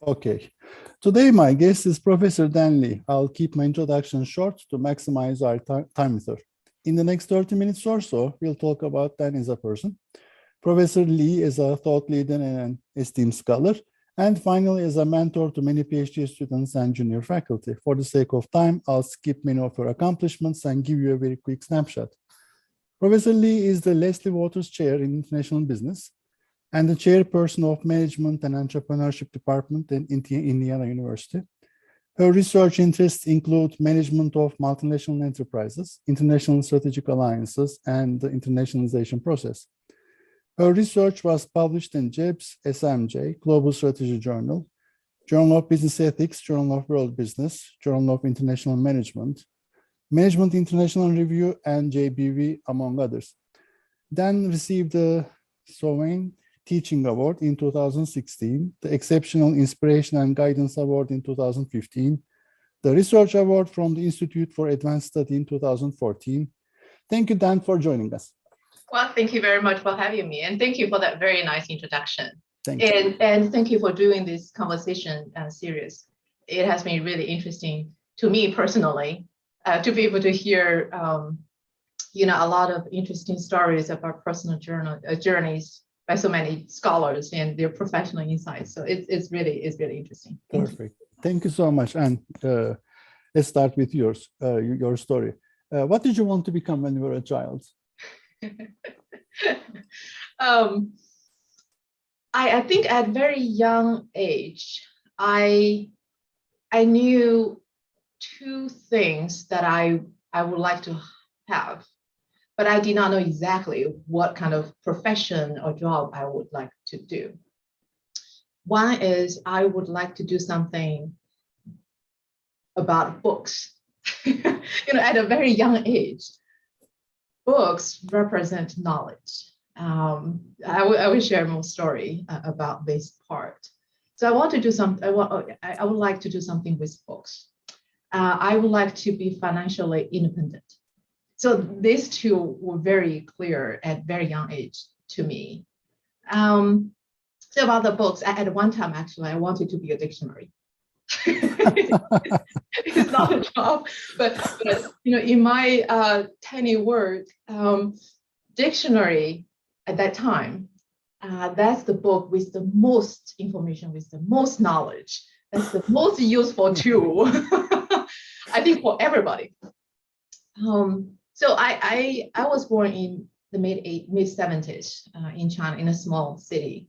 Okay. Today, my guest is Professor Dan Lee. I'll keep my introduction short to maximize our time with her. In the next 30 minutes or so, we'll talk about Dan as a person. Professor Lee is a thought leader and an esteemed scholar, and finally, is a mentor to many PhD students and junior faculty. For the sake of time, I'll skip many of her accomplishments and give you a very quick snapshot. Professor Lee is the Leslie Waters Chair in International Business and the chairperson of Management and Entrepreneurship Department in Indiana University. Her research interests include management of multinational enterprises, international strategic alliances, and the internationalization process. Her research was published in JIBS, SMJ, Global Strategy Journal, Journal of Business Ethics, Journal of World Business, Journal of International Management, Management International Review, and JBV, among others. Dan received the Soane Teaching Award in 2016, the Exceptional Inspiration and Guidance Award in 2015, the Research Award from the Institute for Advanced Study in 2014. Thank you, Dan, for joining us. Well, thank you very much for having me, and thank you for that very nice introduction. Thank you. And thank you for doing this conversation series. It has been really interesting to me personally to be able to hear a lot of interesting stories about personal journeys by so many scholars and their professional insights. So it's really interesting. Perfect. Thank you so much. And let's start with your story. What did you want to become when you were a child? I think at very young age, I knew two things that I would like to have, but I did not know exactly what kind of profession or job I would like to do. One is I would like to do something about books. At a very young age, books represent knowledge. I will share more story about this part. So I want to do something. I would like to do something with books. I would like to be financially independent. So these two were very clear at very young age to me. So about the books, at one time, actually, I wanted to be a dictionary. It's not a job, but in my tiny word, dictionary at that time, that's the book with the most information, with the most knowledge. That's the most useful tool, I think, for everybody. So I was born in the mid 70s in China, in a small city.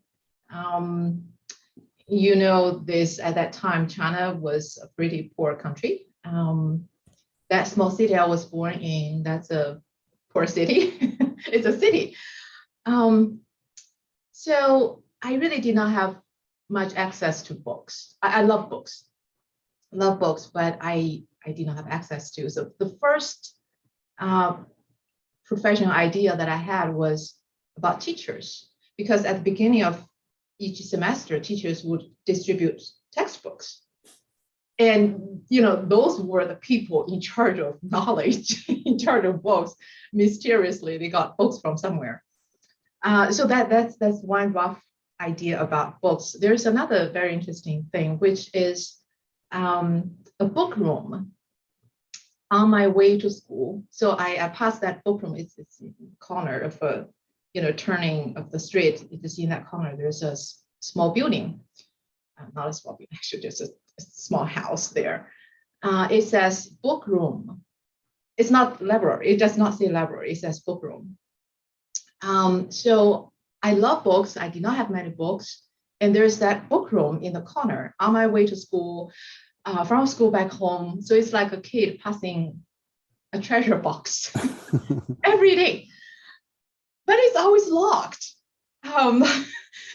This at that time, China was a pretty poor country. That small city I was born in, that's a poor city. It's a city. So I really did not have much access to books. I love books, but I did not have access to. So the first professional idea that I had was about teachers, because at the beginning of each semester, teachers would distribute textbooks. And, those were the people in charge of knowledge, in charge of books. Mysteriously, they got books from somewhere. So that's one rough idea about books. There's another very interesting thing, which is a book room on my way to school. So I passed that book room. It's in the corner of a, turning of the street. You see in that corner, there's a small building. Not a small building, actually, just a small house there. It says book room. It's not library. It does not say library. It says book room. So I love books. I did not have many books. And there's that book room in the corner on my way to school, from school back home. So it's like a kid passing a treasure box every day. But it's always locked.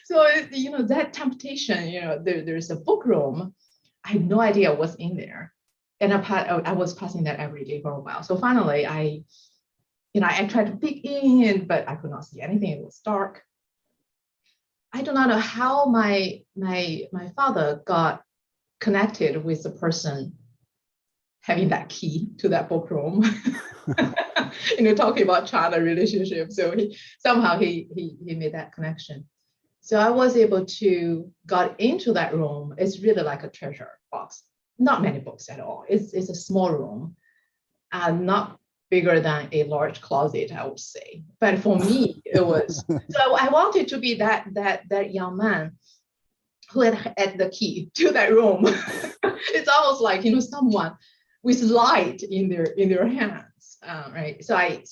So, that temptation, there's a book room. I had no idea what's in there. And I was passing that every day for a while. So finally, I tried to peek in, but I could not see anything. It was dark. I do not know how my father got connected with the person having that key to that book room. Talking about China relationship. So he made that connection. So I was able to got into that room. It's really like a treasure box. Not many books at all. It's a small room, not bigger than a large closet, I would say. But for me, it was. So I wanted to be that young man who had the key to that room. It's almost like someone with light in their hands, right? So I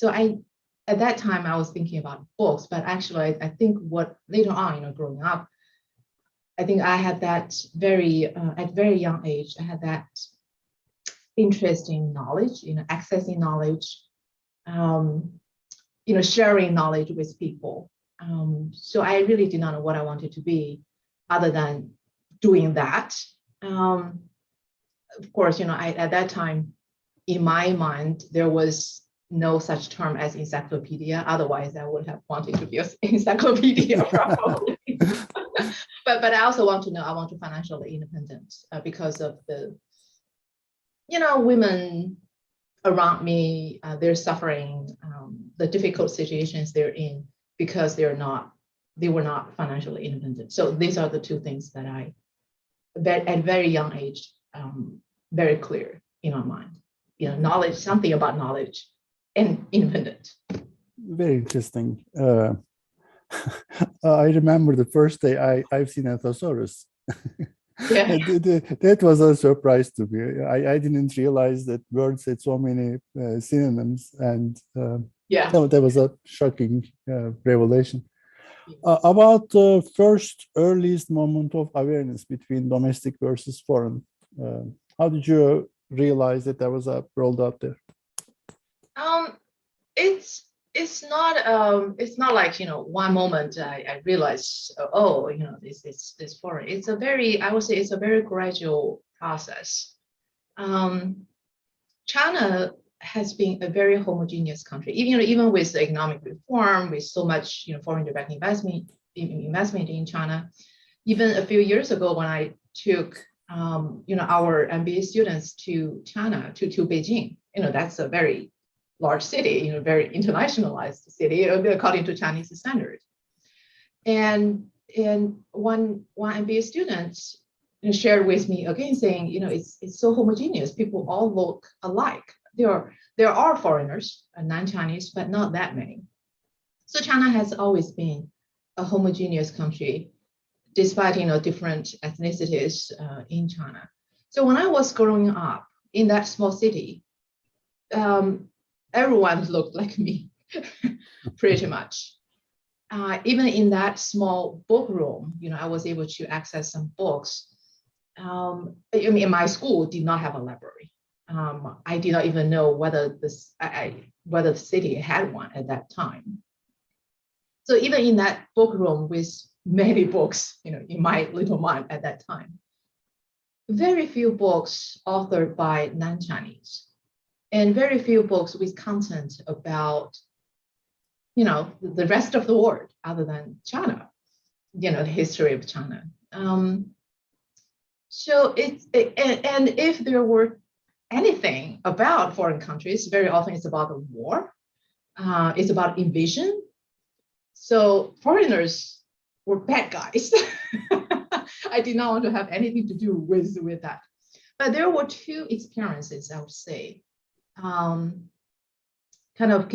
at that time I was thinking about books, but actually I think what later on, growing up, I think I had that at very young age, I had that interest in knowledge, accessing knowledge, sharing knowledge with people. So I really did not know what I wanted to be other than doing that. Of course, at that time, in my mind, there was no such term as encyclopedia. Otherwise, I would have wanted to be an encyclopedia probably. but I also want to know, I want to financially independent because of the, women around me, they're suffering the difficult situations they're in because they were not financially independent. So these are the two things that I, at very young age, very clear in my mind. Knowledge, something about knowledge and independent. Very interesting. I remember the first day I've seen a thesaurus. Yeah. That was a surprise to me. I didn't realize that words had so many synonyms, and Yeah. that was a shocking revelation. About the first earliest moment of awareness between domestic versus foreign, how did you realize that there was a world out there? It's not like one moment I realized, oh, this foreign. I would say it's a very gradual process. China has been a very homogeneous country, even with the economic reform, with so much foreign direct investment in China. Even a few years ago, when I took our MBA students to China, to Beijing, that's a very large city, very internationalized city according to Chinese standards. And one MBA student shared with me again, saying, it's so homogeneous. People all look alike. There are foreigners, non-Chinese, but not that many. So China has always been a homogeneous country, despite different ethnicities in China. So when I was growing up in that small city, everyone looked like me, pretty much. Even in that small book room, I was able to access some books. My school did not have a library. I did not even know whether the city had one at that time. So even in that book room with many books, in my little mind at that time, very few books authored by non-Chinese, and very few books with content about, the rest of the world other than China, the history of China. So and if there were anything about foreign countries, very often it's about the war, it's about invasion. So foreigners were bad guys. I did not want to have anything to do with that. But there were two experiences, I would say, kind of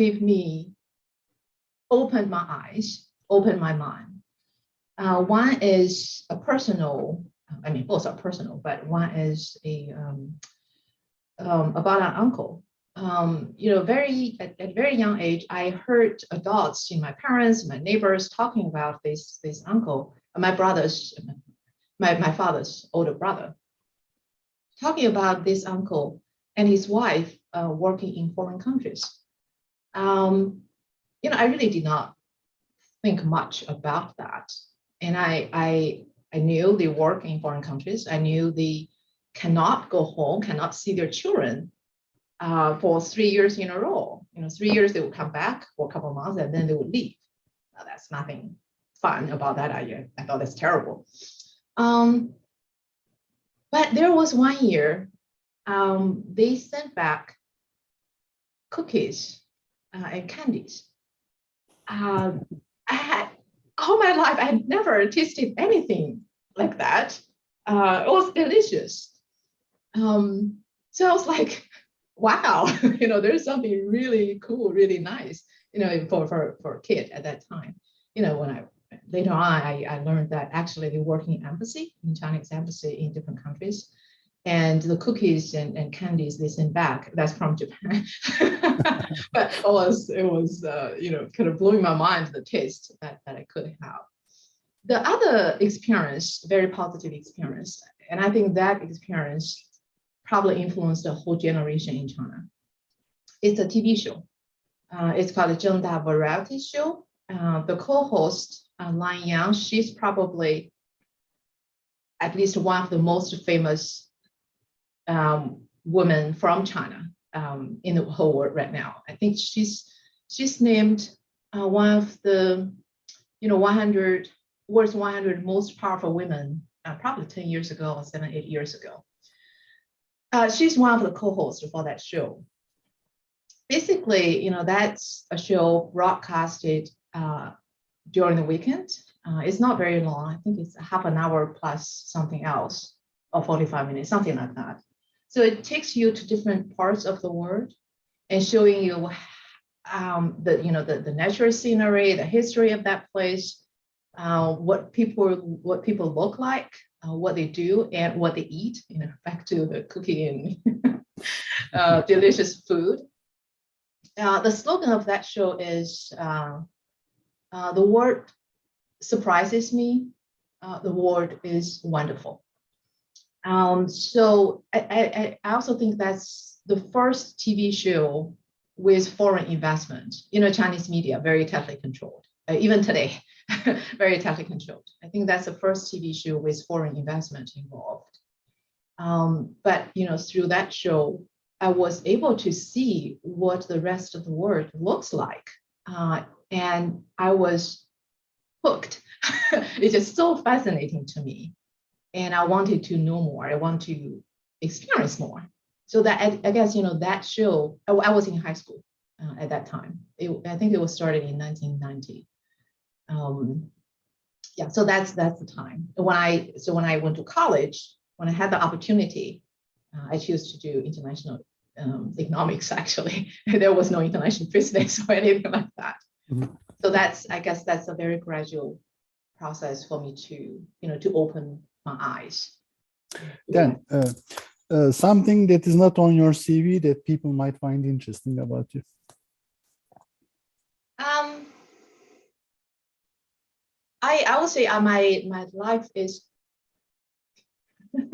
opened my eyes, opened my mind. One is a personal, both are personal, but one is about an uncle. At a very young age, I heard adults, my parents, my neighbors talking about this uncle, my father's older brother, talking about this uncle and his wife working in foreign countries. I really did not think much about that, and I knew they work in foreign countries. I knew they cannot go home, cannot see their children for 3 years in a row. 3 years they would come back for a couple of months and then they would leave. Now, that's nothing fun about that idea. I thought that's terrible. But there was one year they sent back cookies and candies. I all my life, I had never tasted anything like that. It was delicious. So I was like, wow, there's something really cool, really nice, for a kid at that time. When I later on, I learned that actually they work in embassy, in Chinese embassy in different countries. And the cookies and candies they send back, that's from Japan. But it was kind of blowing my mind, the taste that I could have. The other experience, very positive experience, and I think that experience probably influenced the whole generation in China. It's a TV show. It's called the Zhengda Variety Show. The co-host, Lan Yang, she's probably at least one of the most famous women from China in the whole world right now. I think she's named one of the 100 world's 100 most powerful women, probably 10 years ago or 7-8 years ago. She's one of the co-hosts for that show. Basically, that's a show broadcasted during the weekend. It's not very long. I think it's half an hour plus something else, or 45 minutes, something like that. So it takes you to different parts of the world and showing you the natural scenery, the history of that place, what people look like, what they do, and what they eat. Back to the cooking and delicious food. The slogan of that show is the world surprises me. The world is wonderful. So I also think that's the first TV show with foreign investment. Chinese media, very tightly controlled. Even today, very tightly controlled. I think that's the first TV show with foreign investment involved. But through that show, I was able to see what the rest of the world looks like. And I was hooked. It's just so fascinating to me. And I wanted to know more. I want to experience more. So that, I guess, that show, I was in high school at that time. I think it was started in 1990. So that's the time. When I went to college, when I had the opportunity, I chose to do international economics, actually. There was no international business or anything like that. Mm-hmm. So I guess that's a very gradual process for me to open my eyes. Then something that is not on your CV that people might find interesting about you. I would say my life is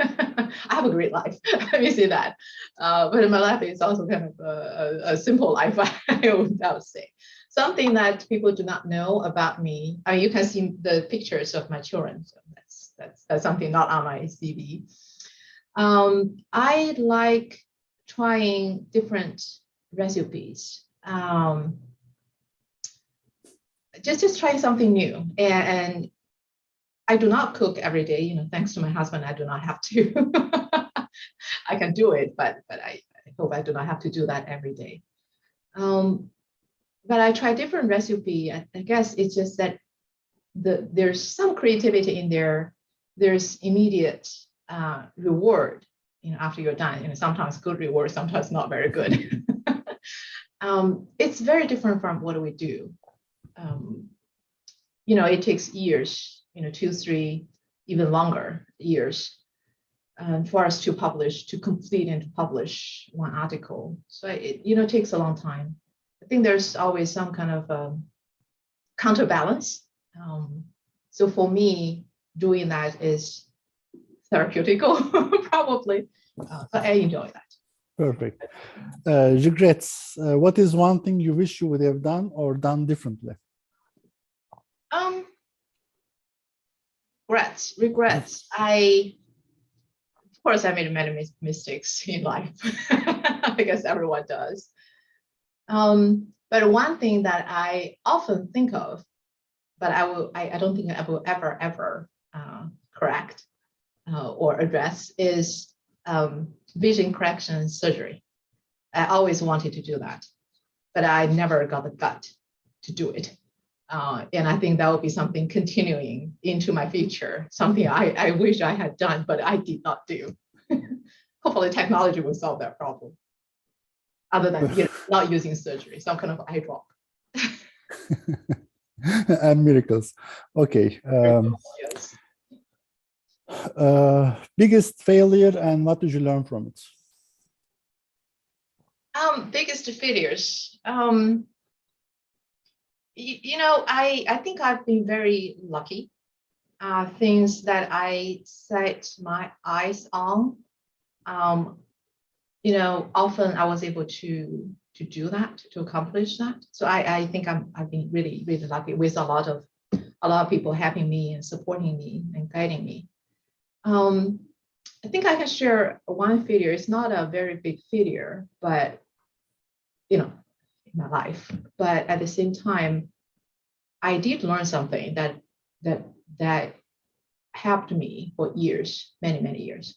I have a great life. Let me say that. But my life is also kind of a simple life, I would say. Something that people do not know about me. I mean, you can see the pictures of my children. So that's something not on my CV. I like trying different recipes. Just trying something new. And I do not cook every day, thanks to my husband, I do not have to. I can do it, but I hope I do not have to do that every day. But I try different recipe. I guess it's just that there's some creativity in there. There's immediate reward, after you're done. Sometimes good reward, sometimes not very good. It's very different from what we do. It takes years, 2, 3, even longer years for us to complete and to publish one article. So it takes a long time. I think there's always some kind of counterbalance. So for me, doing that is therapeutical, probably, but I enjoy that. Perfect. Regrets. What is one thing you wish you would have done or done differently? Regrets. Of course, I made many mistakes in life. I guess everyone does. But one thing that I often think of, but I don't think I will ever correct or address, is vision correction surgery. I always wanted to do that, but I never got the gut to do it. And I think that will be something continuing into my future, something I wish I had done, but I did not do. Hopefully technology will solve that problem, other than not using surgery, some kind of eye drop. And miracles. Okay. Yes. Biggest failure and what did you learn from it? Biggest failures. I think I've been very lucky. Things that I set my eyes on, often I was able to do that, to accomplish that. So I think I've been really, really lucky with a lot of people helping me and supporting me and guiding me. I think I can share one failure. It's not a very big failure, but in my life. But at the same time, I did learn something that helped me for years, many, many years.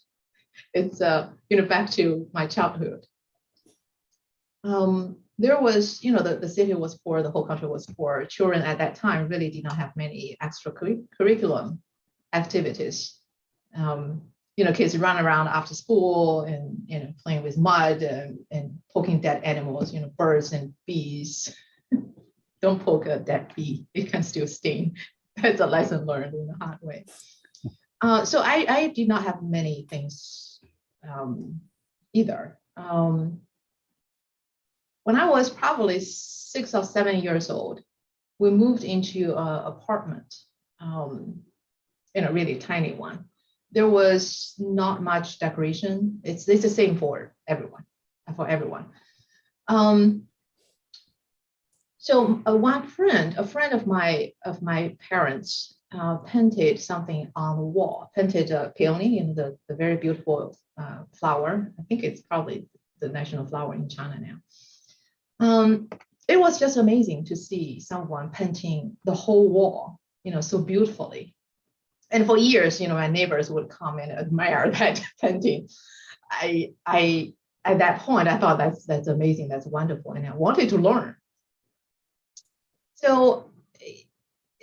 It's back to my childhood. There was, the city was poor, the whole country was poor. Children at that time really did not have many extracurriculum activities. Kids run around after school and playing with mud and poking dead animals, birds and bees. Don't poke a dead bee, it can still sting. That's a lesson learned in a hard way. So I did not have many things either. When I was probably 6 or 7 years old, we moved into an apartment, in a really tiny one. There was not much decoration. It's the same for everyone. So one friend, a friend of my parents, painted something on the wall. Painted a peony, the very beautiful flower. I think it's probably the national flower in China now. It was just amazing to see someone painting the whole wall, so beautifully. And for years, my neighbors would come and admire that painting. At that point, I thought that's amazing, that's wonderful, and I wanted to learn. So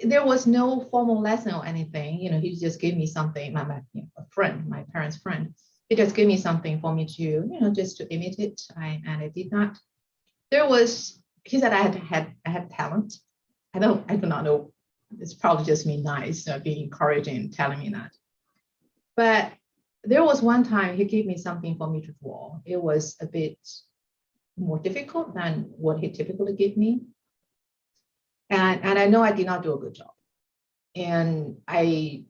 there was no formal lesson or anything. He just gave me something. My friend, my parents' friend, he just gave me something for me to, just to imitate. And I did not. He said I had talent. I do not know. It's probably just me nice, being encouraging, telling me that. But there was one time he gave me something for me to draw. It was a bit more difficult than what he typically gave me. And I know I did not do a good job. And I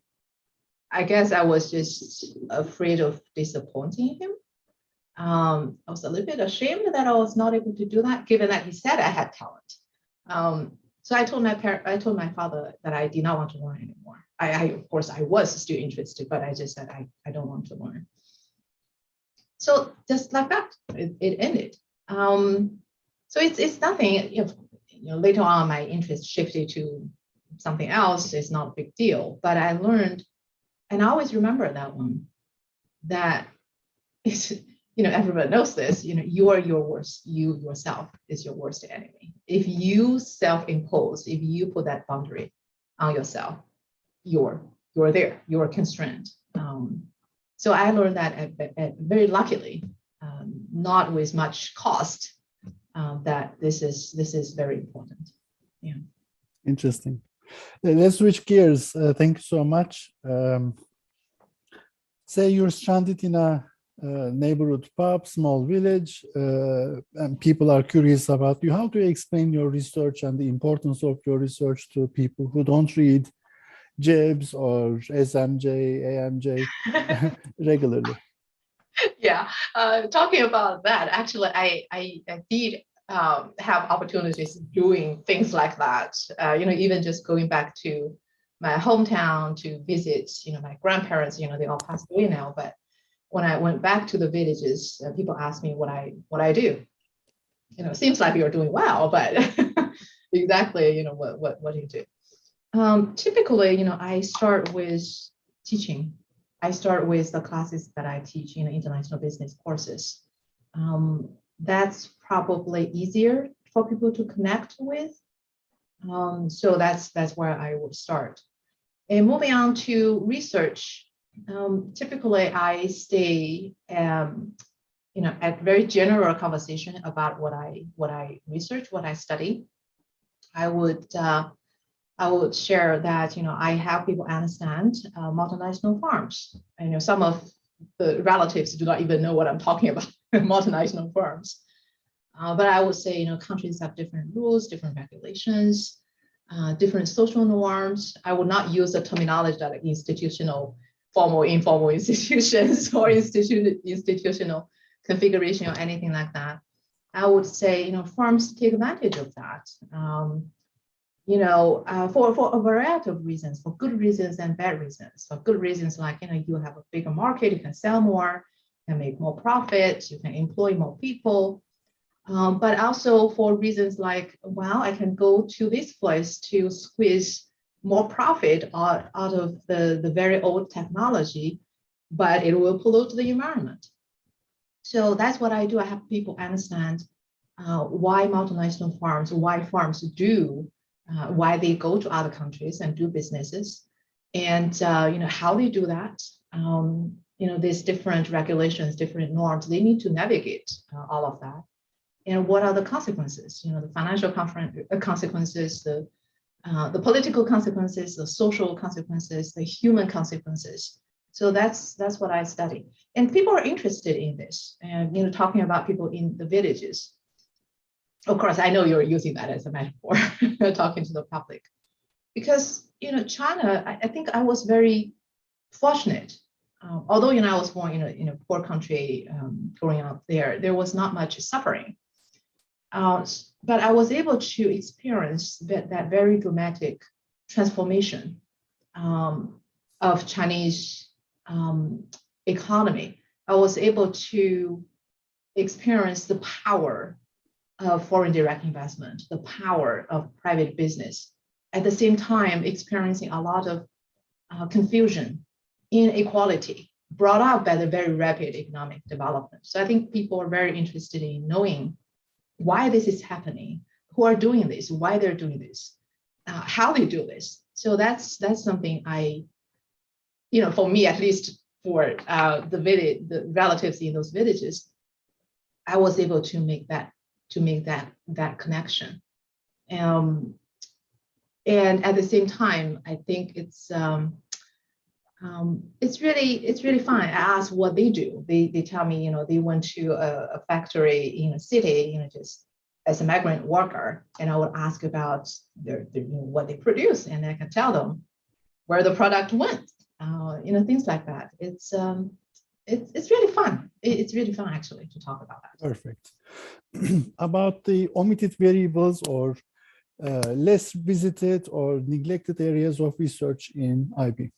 guess I was just afraid of disappointing him. I was a little bit ashamed that I was not able to do that, given that he said I had talent. So I told my father that I did not want to learn anymore. Of course, I was still interested, but I just said I don't want to learn. So just like that, it ended. So it's nothing. Later on, my interest shifted to something else. It's not a big deal, but I learned, and I always remember that one. That is, everybody knows this. You are your worst. You yourself is your worst enemy. If you self-impose, if you put that boundary on yourself, you're there. You're constrained. So I learned that very luckily, not with much cost. That this is very important. Yeah. Interesting. Let's switch gears. Thank you so much. Say you're stranded in a neighborhood pub, small village, and people are curious about you. How do you explain your research and the importance of your research to people who don't read JIBS or SMJ, AMJ regularly? Yeah, talking about that, actually, I did have opportunities doing things like that. Even just going back to my hometown to visit, my grandparents. They all passed away now, but when I went back to the villages, people asked me what I do. It seems like you're doing well, but exactly, what do you do? Typically, I start with teaching. I start with the classes that I teach, international business courses. That's probably easier for people to connect with. So that's where I would start. And moving on to research, typically I stay, at very general conversation about what I research, what I study. I would share that I help people understand multinational firms. Some of the relatives do not even know what I'm talking about, multinational firms. But I would say countries have different rules, different regulations, different social norms. I would not use the terminology like institutional, formal, informal institutions or institutional configuration or anything like that. I would say firms take advantage of that. For a variety of reasons, for good reasons and bad reasons. For good reasons, like you have a bigger market, you can sell more, you can make more profit, you can employ more people. But also for reasons like, well, I can go to this place to squeeze more profit out of the very old technology, but it will pollute the environment. So that's what I do. I have people understand why multinational firms, why firms do, why they go to other countries and do businesses, and how they do that. There's different regulations, different norms. They need to navigate all of that. And what are the consequences? The financial consequences, the political consequences, the social consequences, the human consequences. So that's what I study. And people are interested in this. And talking about people in the villages. Of course, I know you're using that as a metaphor, talking to the public, because China. I think I was very fortunate. Although I was born in a poor country, growing up there was not much suffering. But I was able to experience that very dramatic transformation of Chinese economy. I was able to experience the power of foreign direct investment, the power of private business, at the same time experiencing a lot of confusion, inequality brought out by the very rapid economic development. So I think people are very interested in knowing why this is happening, who are doing this, why they're doing this, how they do this. So that's something for me, at least for the relatives in those villages, I was able to make that connection. And at the same time, I think it's really fun. I ask what they do. They tell me, they went to a factory in a city, just as a migrant worker, and I would ask about their what they produce, and I can tell them where the product went. Things like that. It's really fun. It's really fun actually to talk about that. Perfect. About the omitted variables or less visited or neglected areas of research in IB.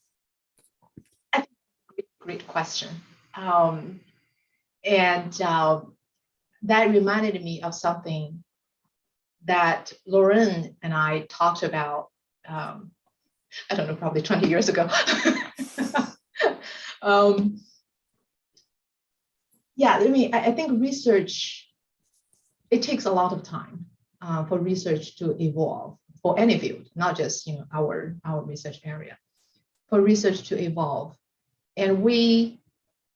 Great question. That reminded me of something that Lauren and I talked about, I don't know, probably 20 years ago. I think research, it takes a lot of time for research to evolve, for any field, not just our research area, for research to evolve. And we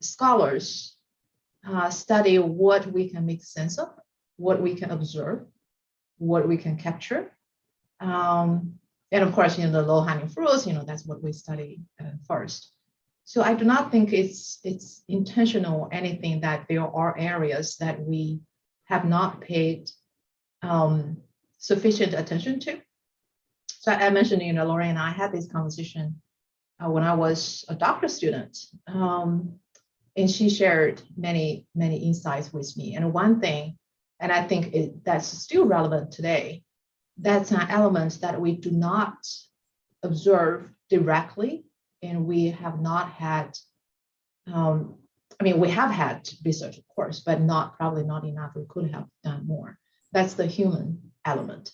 scholars study what we can make sense of, what we can observe, what we can capture. And of course, the low-hanging fruits, that's what we study first. So I do not think it's intentional or anything that there are areas that we have not paid sufficient attention to. So I mentioned, Lorraine and I had this conversation when I was a doctoral student, and she shared many insights with me. And one thing, and I think that's still relevant today, that's an element that we do not observe directly, and we have not had. We have had research, of course, but probably not enough. We could have done more. That's the human element.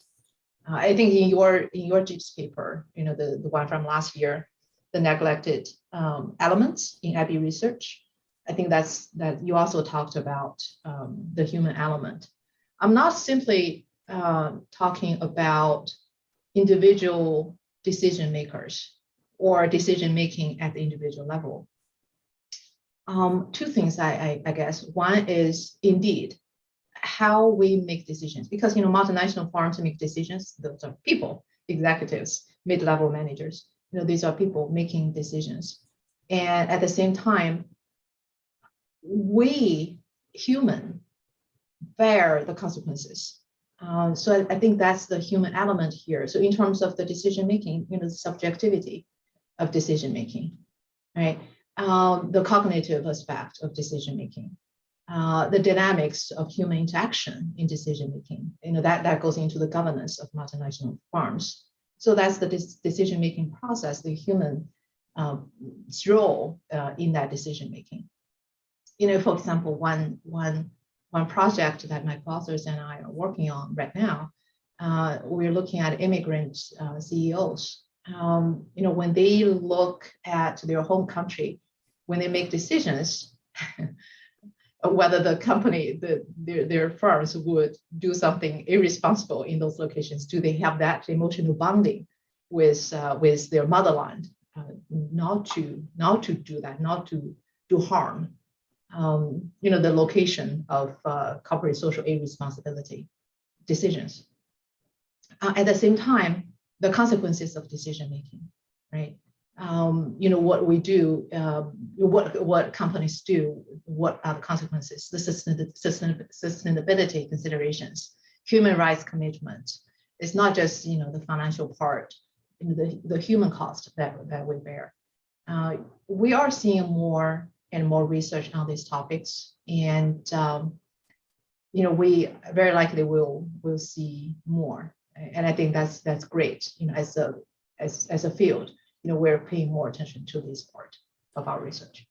I think in your JIPS paper, the one from last year, the neglected elements in IB research, I think that you also talked about the human element. I'm not simply talking about individual decision makers or decision making at the individual level. Two things, I guess. One is indeed how we make decisions, because multinational firms make decisions. Those are people, executives, mid-level managers. These are people making decisions, and at the same time, we human bear the consequences. So I think that's the human element here. So in terms of the decision making, the subjectivity of decision making, right? The cognitive aspect of decision making, the dynamics of human interaction in decision making. That goes into the governance of multinational firms. So that's the decision making process, the human role in that decision making. For example, one project that my co-authors and I are working on right now, we're looking at immigrant CEOs. When they look at their home country, when they make decisions, whether the company, their firms would do something irresponsible in those locations, do they have that emotional bonding with their motherland, not to do that, not to do harm. The location of corporate social aid responsibility decisions. At the same time, the consequences of decision making, right? What we do, what companies do, what are the consequences, the sustainability considerations, human rights commitment. It's not just the financial part, the human cost that we bear. We are seeing more and more research on these topics, and we very likely will see more. And I think that's great. As a field, we're paying more attention to this part of our research,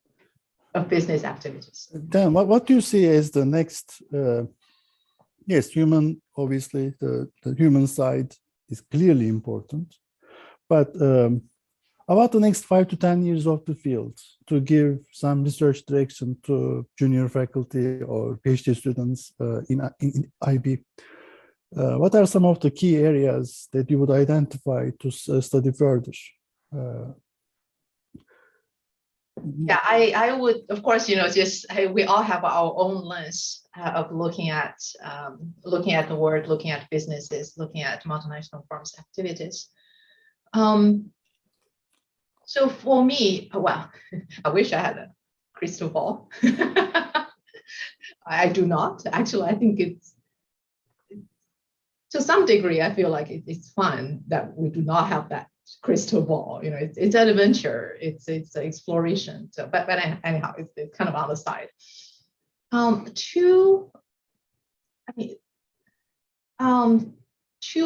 of business activities. Dan, what do you see as the next? Yes, human. Obviously, the human side is clearly important, but about the next 5 to 10 years of the field, to give some research direction to junior faculty or PhD students in IB, what are some of the key areas that you would identify to study further? Yeah, I would, of course, we all have our own lens of looking at the world, looking at businesses, looking at multinational firms' activities. So for me, well, I wish I had a crystal ball. I do not. Actually, I think it's, to some degree, I feel like it's fun that we do not have that crystal ball. It's an adventure. It's an exploration. So, but anyhow, it's kind of on the side. Two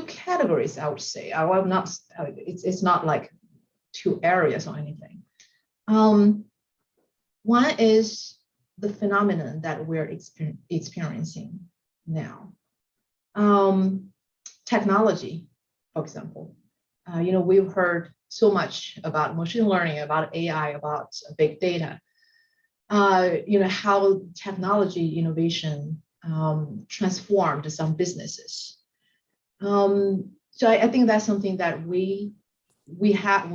categories, I would say. I will not. It's not like 2 areas or anything. One is the phenomenon that we're experiencing now. Technology, for example. We've heard so much about machine learning, about AI, about big data. How technology innovation transformed some businesses. So I think that's something that we have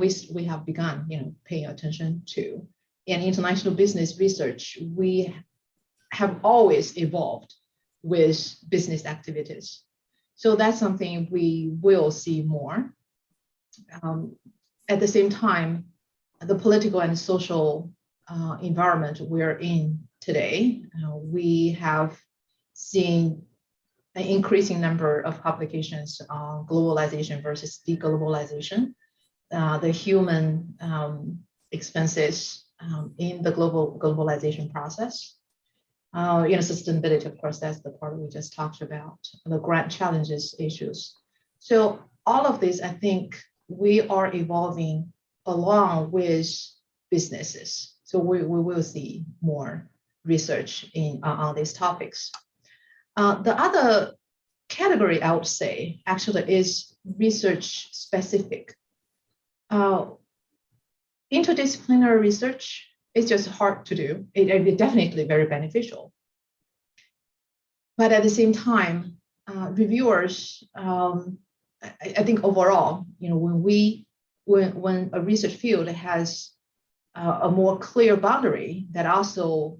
begun, paying attention to. In international business research, we have always evolved with business activities. So that's something we will see more. At the same time, the political and social environment we're in today, we have seen an increasing number of publications on globalization versus deglobalization, the human expenses in the globalization process. Sustainability, of course, that's the part we just talked about, the grand challenges issues. So all of this, I think we are evolving along with businesses. So we will see more research on these topics. The other category, I would say, actually is research specific. Interdisciplinary research is just hard to do. It's definitely very beneficial. But at the same time, reviewers I think overall, when a research field has a more clear boundary, that also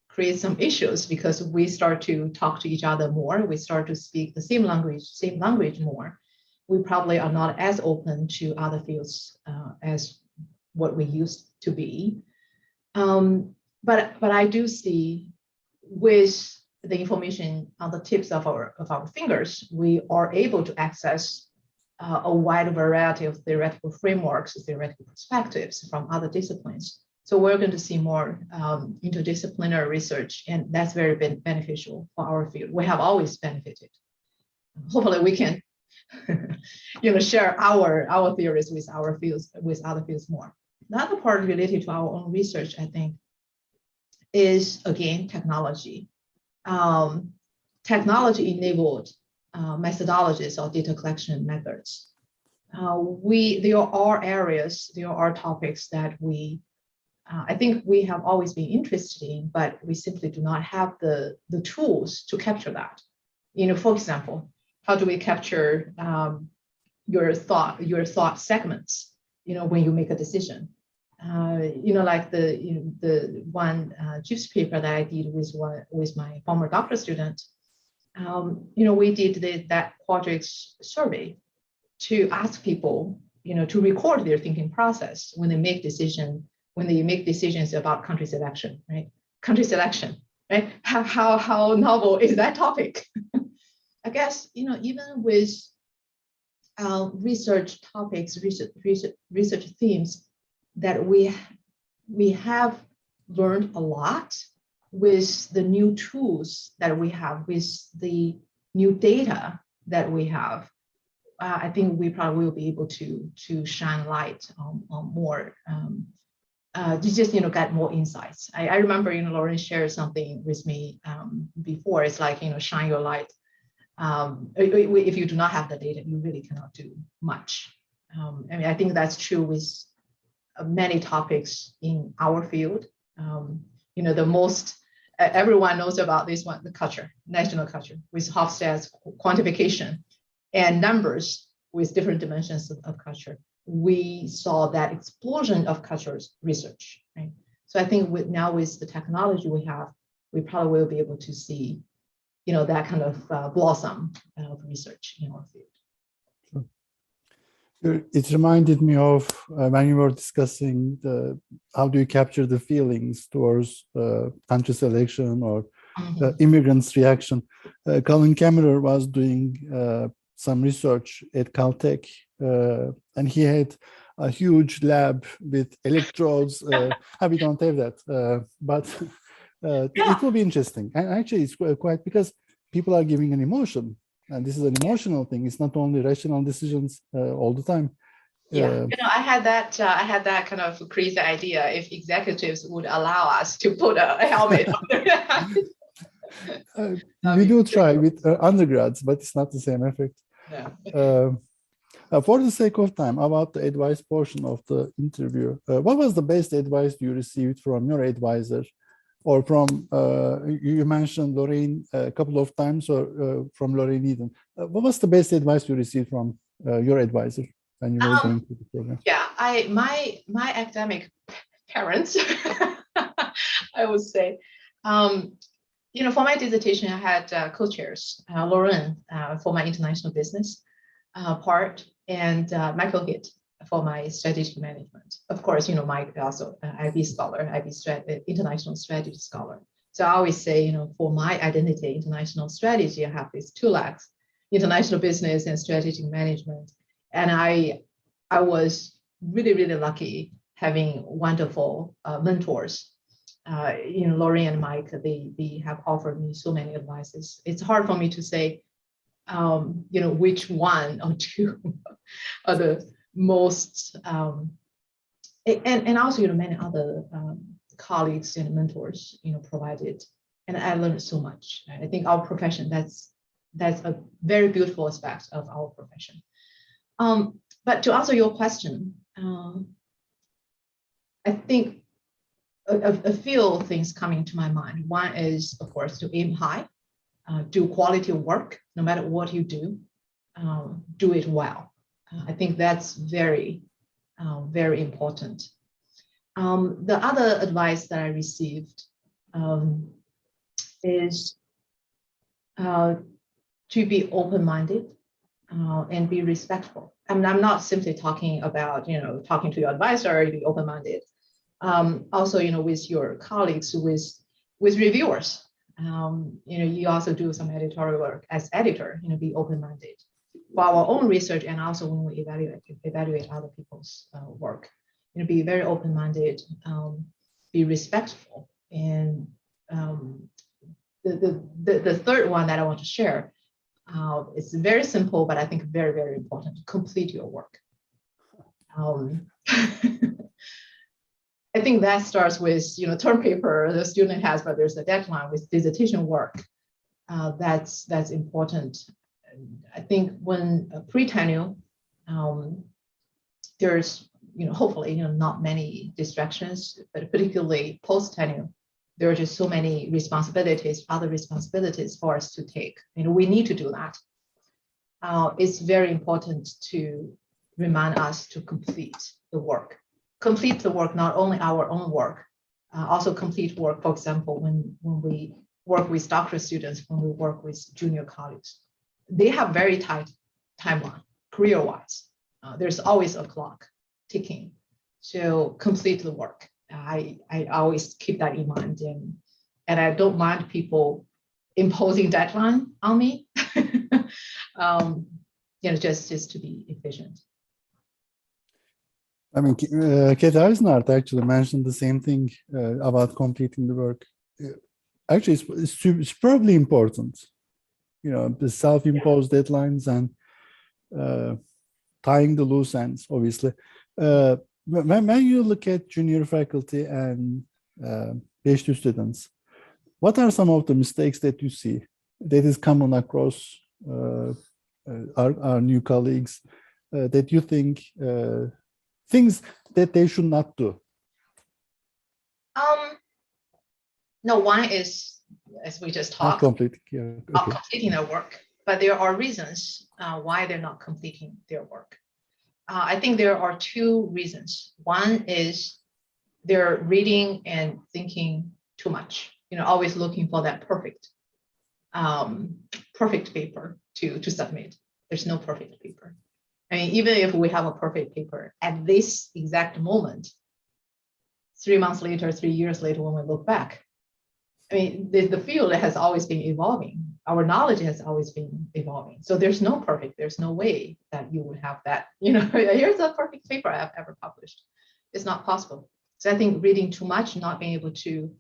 creates some issues because we start to talk to each other more. We start to speak the same language more. We probably are not as open to other fields as what we used to be. But I do see with the information on the tips of our fingers, we are able to access a wide variety of theoretical frameworks, theoretical perspectives from other disciplines. So we're going to see more interdisciplinary research, and that's very beneficial for our field. We have always benefited. Hopefully, we can, share our theories with our fields, with other fields more. The other part related to our own research, I think, is again technology. Technology-enabled methodologies or data collection methods. There are areas, there are topics that I think we have always been interested in, but we simply do not have the tools to capture that. For example, how do we capture your thought segments? When you make a decision. Like the one JIPS paper that I did with my former doctoral student. We did that Quadrix survey to ask people, to record their thinking process when they make decisions about country selection, right? Country selection, right? How novel is that topic? I guess, even with research topics, research themes that we have learned a lot with the new tools that we have, with the new data that we have. I think we probably will be able to shine light on more, just get more insights. I remember Lauren shared something with me before. It's like shine your light. If you do not have the data, you really cannot do much. I think that's true with many topics in our field. The most everyone knows about this one, the culture, national culture, with Hofstede's quantification and numbers with different dimensions of culture. We saw that explosion of cultures research, right? So I think with the technology we have, we probably will be able to see, that kind of blossom of research in our field. It reminded me of when you were discussing how do you capture the feelings towards country selection or immigrants' reaction. Colin Cameron was doing some research at Caltech, and he had a huge lab with electrodes. We don't have that, but it will be interesting. And actually, it's quite because people are giving an emotion. And this is an emotional thing. It's not only rational decisions all the time. Yeah, I had that kind of crazy idea if executives would allow us to put a helmet on their head. We do try with undergrads, but it's not the same effect. Yeah. For the sake of time, about the advice portion of the interview, what was the best advice you received from your advisor? Or from, you mentioned Lorraine a couple of times, or from Lorraine Eden. What was the best advice you received from your advisor when you were going through the program? Yeah, my academic parents, I would say, for my dissertation, I had co-chairs, Lauren for my international business part, and Michael Hitt for my strategic management. Of course, Mike also IB scholar, international strategy scholar. So I always say, for my identity, international strategy, I have these two legs, international business and strategic management. And I was really, really lucky having wonderful mentors. Laurie and Mike, they have offered me so many advices. It's hard for me to say, which one or two are the most, and also, many other colleagues and mentors, provided, and I learned so much. I think our profession, that's a very beautiful aspect of our profession. But to answer your question, I think a few things coming to my mind. One is, of course, to aim high, do quality work, no matter what you do. do it well. I think that's very, very important. The other advice that I received is to be open-minded and be respectful. I mean, I'm not simply talking about, talking to your advisor, to be open-minded. Also, with your colleagues, with reviewers, you also do some editorial work as editor, be open-minded for our own research, and also when we evaluate other people's work, be very open-minded, be respectful. And the third one that I want to share, it's very simple, but I think very, very important: complete your work. I think that starts with, term paper the student has, but there's a deadline with dissertation work. That's important. I think when pre-tenure, there's, hopefully, not many distractions, but particularly post-tenure, there are just so many responsibilities, other responsibilities for us to take. We need to do that. It's very important to remind us to complete the work. Complete the work, not only our own work, also complete work, for example, when we work with doctoral students, when we work with junior colleagues. They have very tight timeline, career-wise. There's always a clock ticking. So complete the work. I always keep that in mind, and I don't mind people imposing deadline on me. Just to be efficient. I mean, Kate Eisenhardt actually mentioned the same thing about completing the work. Actually, it's probably important. The self-imposed deadlines and tying the loose ends, obviously. When you look at junior faculty and PhD students, what are some of the mistakes that you see that is common across our new colleagues that you think things that they should not do? No, one is, as we just talked, not completing their work, but there are reasons why they're not completing their work. I think there are two reasons. One is they're reading and thinking too much, always looking for that perfect paper to submit. There's no perfect paper. I mean, even if we have a perfect paper at this exact moment, 3 months later, 3 years later, when we look back, I mean, the field has always been evolving. Our knowledge has always been evolving. So there's no perfect, there's no way that you would have that, here's a perfect paper I've ever published. It's not possible. So I think reading too much, not being able to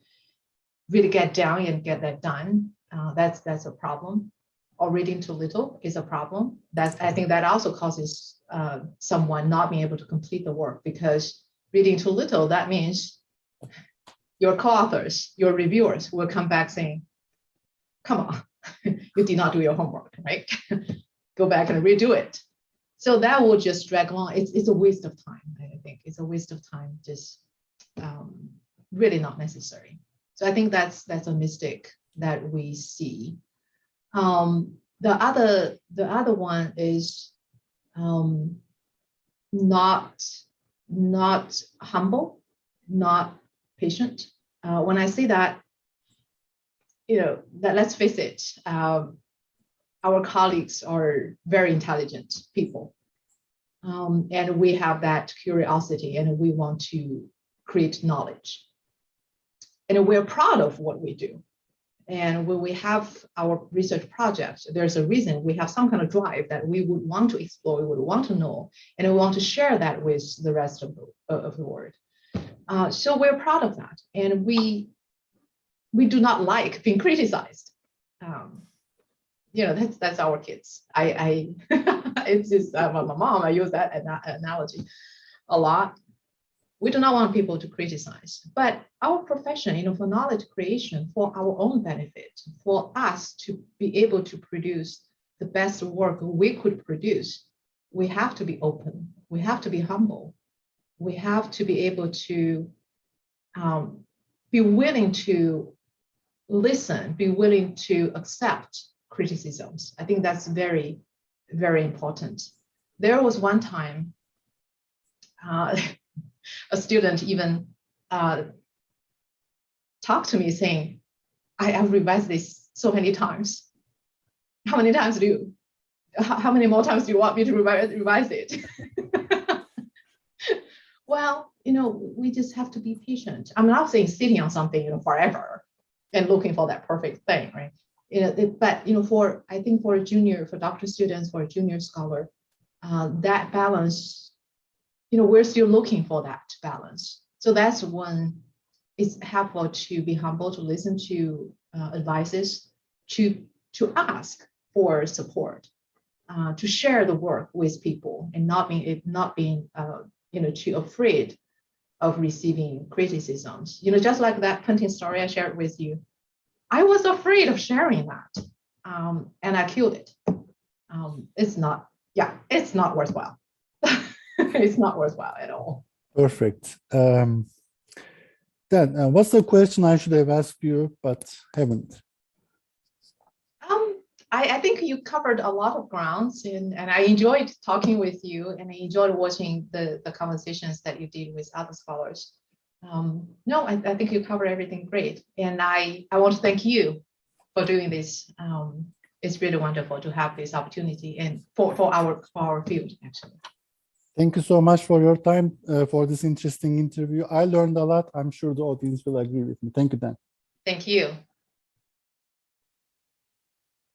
really get down and get that done, that's a problem. Or reading too little is a problem. I think that also causes someone not being able to complete the work, because reading too little, that means your co-authors, your reviewers will come back saying, come on, you did not do your homework, right? Go back and redo it. So that will just drag on. It's a waste of time, I think. It's a waste of time, just really not necessary. So I think that's a mistake that we see. The other one is not humble, not patient. When I say that, that let's face it, our colleagues are very intelligent people, and we have that curiosity, and we want to create knowledge, and we're proud of what we do. And when we have our research projects, there's a reason we have some kind of drive that we would want to explore, we would want to know, and we want to share that with the rest of the world. So we're proud of that, and we do not like being criticized. That's our kids. It's just my mom. I use that analogy a lot. We do not want people to criticize, but our profession, for knowledge creation, for our own benefit, for us to be able to produce the best work we could produce, we have to be open. We have to be humble. We have to be able to be willing to listen, be willing to accept criticisms. I think that's very, very important. There was one time a student even talked to me saying, I have revised this so many times. How many more times do you want me to revise it? Well, we just have to be patient. I'm not saying sitting on something, forever and looking for that perfect thing, right? But I think for doctor students, for a junior scholar, that balance, we're still looking for that balance. So that's when it's helpful to be humble, to listen to advices, to ask for support, to share the work with people, and not being too afraid of receiving criticisms. Just like that printing story I shared with you, I was afraid of sharing that, and I killed it. It's not worthwhile. It's not worthwhile at all. Perfect. Then, what's the question I should have asked you but haven't? I think you covered a lot of grounds, and I enjoyed talking with you, and I enjoyed watching the conversations that you did with other scholars. No, I think you covered everything great, and I want to thank you for doing this. It's really wonderful to have this opportunity, and for our field, actually. Thank you so much for your time, for this interesting interview. I learned a lot. I'm sure the audience will agree with me. Thank you, Dan. Thank you.